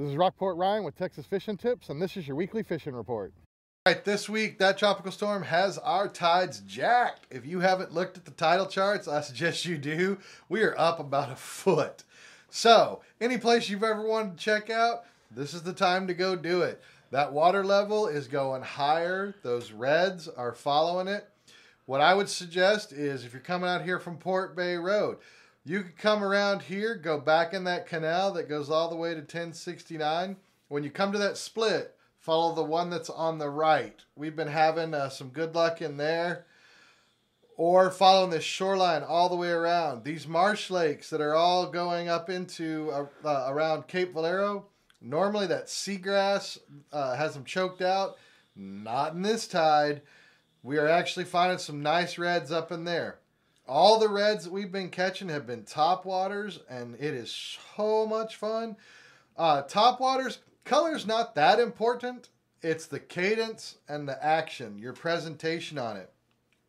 This is Rockport Ryan with Texas Fishing Tips, and this is your weekly fishing report. All right, this week, that tropical storm has our tides jacked. If you haven't looked at the tidal charts, I suggest you do. We are up about a foot. So, any place you've ever wanted to check out, this is the time to go do it. That water level is going higher. Those reds are following it. What I would suggest is if you're coming out here from Port Bay Road, you could come around here, go back in that canal that goes all the way to 1069. When you come to that split, follow the one that's on the right. We've been having some good luck in there. Or following this shoreline all the way around. These marsh lakes that are all going up into around Cape Valero, normally that seagrass has them choked out. Not in this tide. We are actually finding some nice reds up in there. All the reds that we've been catching have been topwaters, and it is so much fun. Topwaters, color's not that important. It's the cadence and the action, your presentation on it.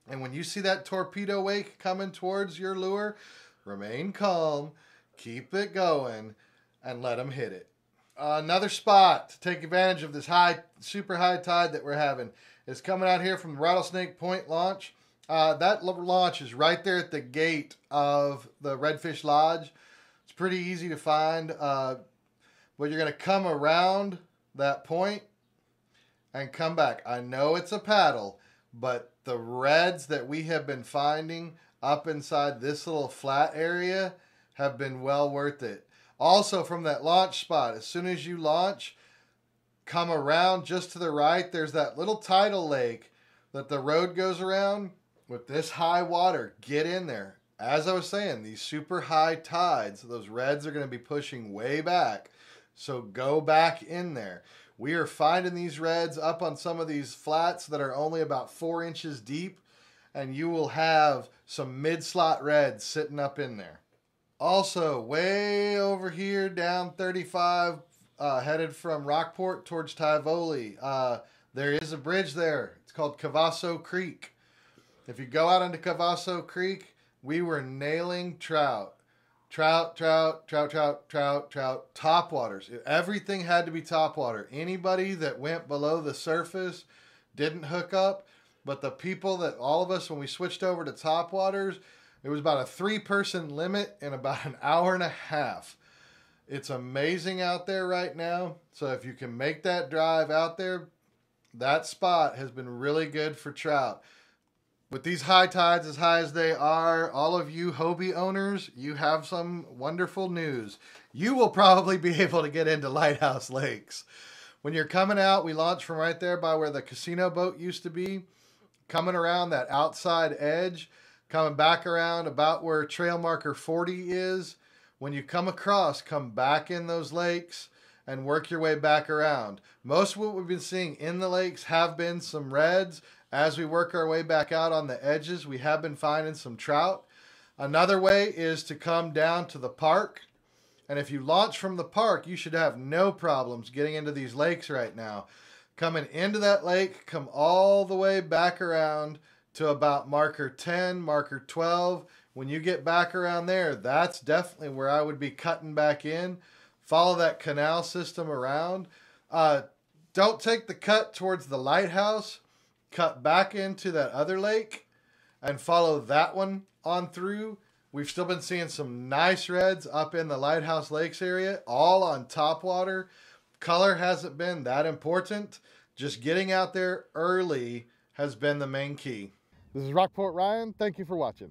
And when you see that torpedo wake coming towards your lure, remain calm, keep it going, and let them hit it. Another spot to take advantage of this super high tide that we're having is coming out here from the Rattlesnake Point launch. That launch is right there at the gate of the Redfish Lodge. It's pretty easy to find. But you're going to come around that point and come back. I know it's a paddle, but the reds that we have been finding up inside this little flat area have been well worth it. Also, from that launch spot, as soon as you launch, come around just to the right. There's that little tidal lake that the road goes around. With this high water, get in there. As I was saying, these super high tides, those reds are going to be pushing way back. So go back in there. We are finding these reds up on some of these flats that are only about 4 inches deep, and you will have some mid-slot reds sitting up in there. Also, way over here down 35, headed from Rockport towards Tivoli, there is a bridge there. It's called Cavasso Creek. If you go out into Cavasso Creek, we were nailing trout. Trout, topwaters. Everything had to be topwater. Anybody that went below the surface didn't hook up, but the people that, all of us, when we switched over to topwaters, it was about a 3-person limit in about an hour and a half. It's amazing out there right now. So if you can make that drive out there, that spot has been really good for trout. With these high tides as high as they are, all of you Hobie owners, you have some wonderful news. You will probably be able to get into Lighthouse Lakes. When you're coming out, we launch from right there by where the casino boat used to be, coming around that outside edge, coming back around about where trail marker 40 is. When you come across, come back in those lakes and work your way back around. Most of what we've been seeing in the lakes have been some reds. As we work our way back out on the edges, we have been finding some trout. Another way is to come down to the park. And if you launch from the park, you should have no problems getting into these lakes right now. Coming into that lake, come all the way back around to about marker 10, marker 12. When you get back around there, that's definitely where I would be cutting back in. Follow that canal system around. Don't take the cut towards the lighthouse. Cut back into that other lake and follow that one on through. We've still been seeing some nice reds up in the Lighthouse Lakes area, all on topwater. Color hasn't been that important. Just getting out there early has been the main key. This is Rockport Ryan. Thank you for watching.